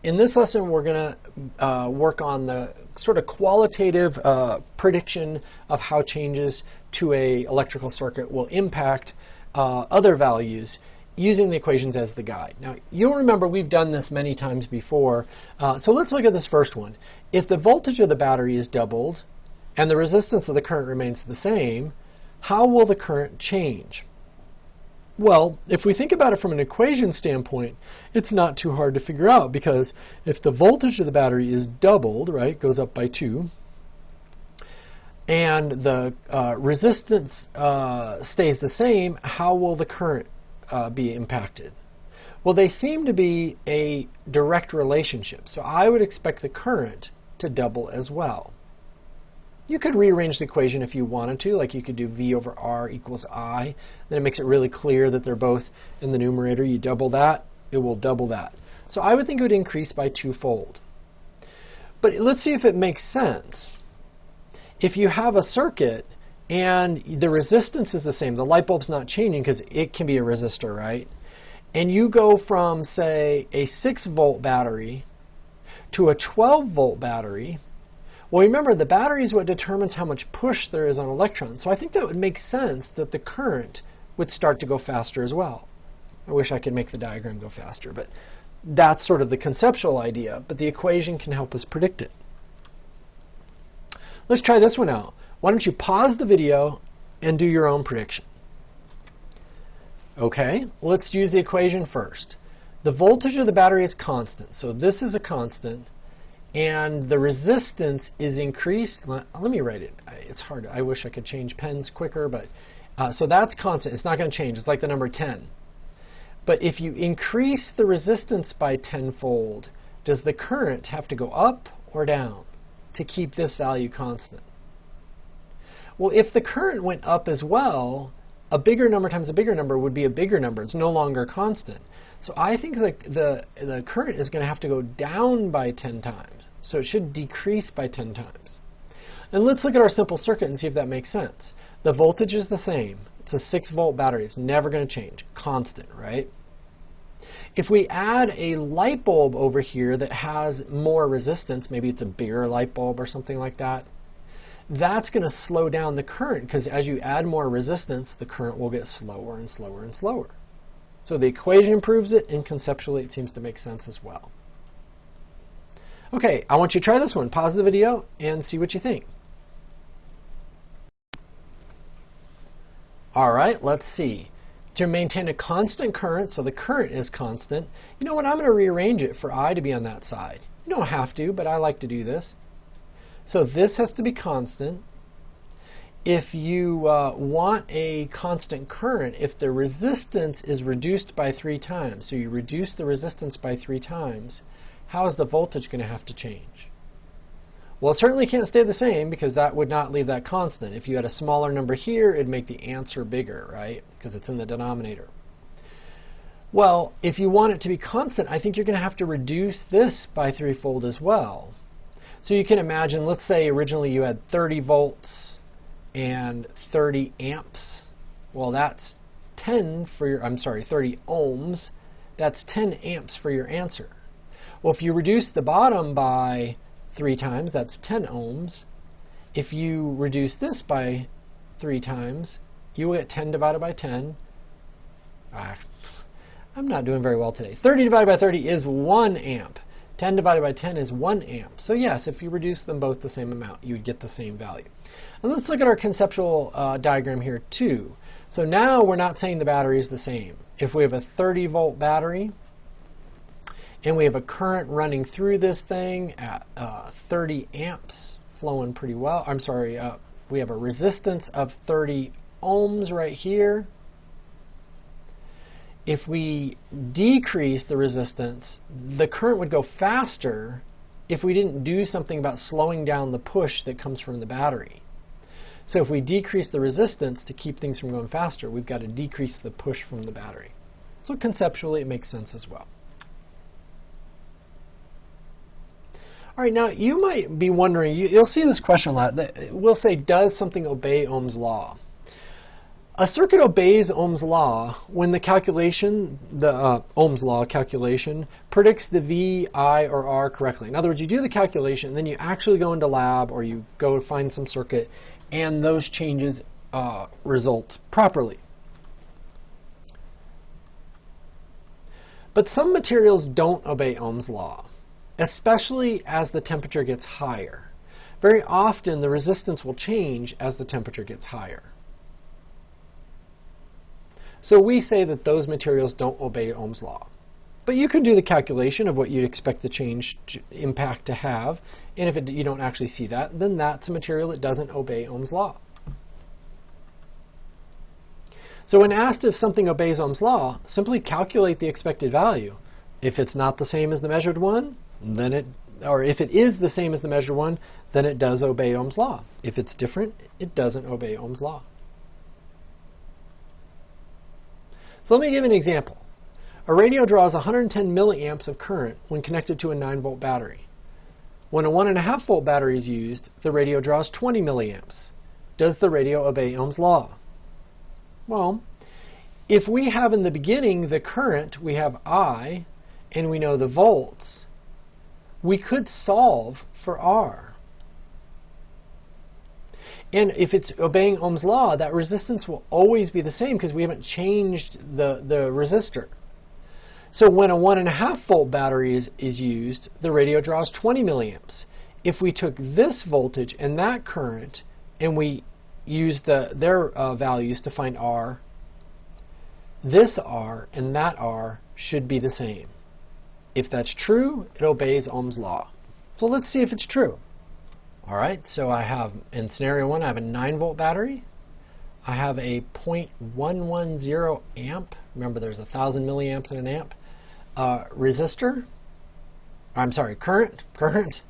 In this lesson, we're going to work on the sort of qualitative prediction of how changes to an electrical circuit will impact other values using the equations as the guide. Now, you'll remember we've done this many times before, so let's look at this first one. If the voltage of the battery is doubled and the resistance of the current remains the same, how will the current change? Well, if we think about it from an equation standpoint, it's not too hard to figure out, because if the voltage of the battery is doubled, right, goes up by 2, and the resistance stays the same, how will the current be impacted? Well, they seem to be a direct relationship, so I would expect the current to double as well. You could rearrange the equation if you wanted to, like you could do V over R equals I. Then it makes it really clear that they're both in the numerator. You double that, it will double that. So I would think it would increase by 2-fold. But let's see if it makes sense. If you have a circuit and the resistance is the same, the light bulb's not changing because it can be a resistor, right? And you go from, say, a 6-volt battery to a 12-volt battery, well, remember, the battery is what determines how much push there is on electrons. So I think that would make sense that the current would start to go faster as well. I wish I could make the diagram go faster, but that's sort of the conceptual idea. But the equation can help us predict it. Let's try this one out. Why don't you pause the video and do your own prediction? Okay, let's use the equation first. The voltage of the battery is constant, so this is a constant. And the resistance is increased. Let me write it. It's hard. I wish I could change pens quicker, but so that's constant. It's not going to change. It's like the number 10. But if you increase the resistance by 10-fold, does the current have to go up or down to keep this value constant? Well, if the current went up as well, a bigger number times a bigger number would be a bigger number. It's no longer constant. So I think the current is going to have to go down by 10 times. So it should decrease by 10 times. And let's look at our simple circuit and see if that makes sense. The voltage is the same. It's a 6-volt battery. It's never going to change. Constant, right? If we add a light bulb over here that has more resistance, maybe it's a bigger light bulb or something like that, that's going to slow down the current, because as you add more resistance, the current will get slower and slower and slower. So the equation proves it, and conceptually it seems to make sense as well. Okay, I want you to try this one. Pause the video and see what you think. All right, let's see. To maintain a constant current, so the current is constant, you know what, I'm going to rearrange it for I to be on that side. You don't have to, but I like to do this. So this has to be constant. If you want a constant current, if the resistance is reduced by 3 times, so you reduce the resistance by 3 times, how is the voltage going to have to change? Well, it certainly can't stay the same, because that would not leave that constant. If you had a smaller number here, it'd make the answer bigger, right? Because it's in the denominator. Well, if you want it to be constant, I think you're going to have to reduce this by 3-fold as well. So you can imagine, let's say originally you had 30 volts and 30 amps. Well, that's 30 ohms. That's 10 amps for your answer. Well, if you reduce the bottom by 3 times, that's 10 ohms. If you reduce this by 3 times, you will get 10 divided by 10. I'm not doing very well today. 30 divided by 30 is 1 amp. 10 divided by 10 is 1 amp. So yes, if you reduce them both the same amount, you would get the same value. And let's look at our conceptual diagram here too. So now we're not saying the battery is the same. If we have a 30-volt battery, and we have a current running through this thing at 30 amps, flowing pretty well. We have a resistance of 30 ohms right here. If we decrease the resistance, the current would go faster if we didn't do something about slowing down the push that comes from the battery. So if we decrease the resistance to keep things from going faster, we've got to decrease the push from the battery. So conceptually, it makes sense as well. All right, now you might be wondering, you'll see this question a lot. We'll say, does something obey Ohm's law? A circuit obeys Ohm's law when the calculation, Ohm's law calculation, predicts the V, I, or R correctly. In other words, you do the calculation, then you actually go into lab or you go find some circuit, and those changes result properly. But some materials don't obey Ohm's law, especially as the temperature gets higher. Very often, the resistance will change as the temperature gets higher. So we say that those materials don't obey Ohm's law. But you can do the calculation of what you'd expect the change impact to have, and if you don't actually see that, then that's a material that doesn't obey Ohm's law. So when asked if something obeys Ohm's law, simply calculate the expected value. If it's not the same as the measured one, or if it is the same as the measured one, then it does obey Ohm's law. If it's different, it doesn't obey Ohm's law. So let me give an example. A radio draws 110 milliamps of current when connected to a 9-volt battery. When a 1.5 volt battery is used, the radio draws 20 milliamps. Does the radio obey Ohm's law? Well, if we have in the beginning the current, we have I, and we know the volts, we could solve for R. And if it's obeying Ohm's law, that resistance will always be the same because we haven't changed the resistor. So when a 1.5 volt battery is used, the radio draws 20 milliamps. If we took this voltage and that current and we used their values to find R, this R and that R should be the same. If that's true, it obeys Ohm's law. So let's see if it's true. All right, so I have, in scenario 1, I have a 9-volt battery. I have a 0.110 amp. Remember, there's 1,000 milliamps in an amp. Current.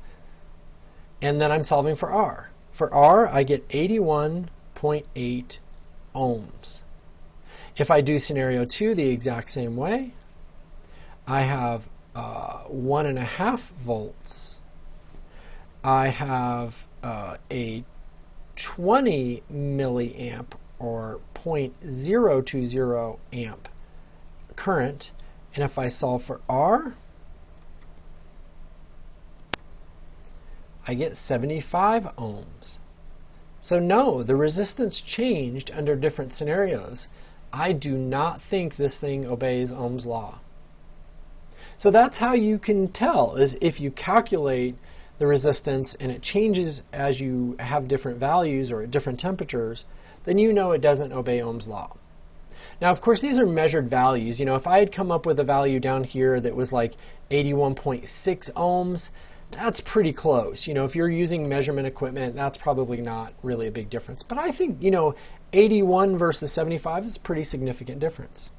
And then I'm solving for R. For R, I get 81.8 ohms. If I do scenario 2 the exact same way, I have 1.5 volts. I have a 20 milliamp or 0.020 amp current, and if I solve for R, I get 75 ohms. So no, the resistance changed under different scenarios. I do not think this thing obeys Ohm's law. So that's how you can tell, is if you calculate the resistance and it changes as you have different values or at different temperatures, then you know it doesn't obey Ohm's law. Now, of course, these are measured values. You know, if I had come up with a value down here that was like 81.6 ohms, that's pretty close. You know, if you're using measurement equipment, that's probably not really a big difference. But I think, 81 versus 75 is a pretty significant difference.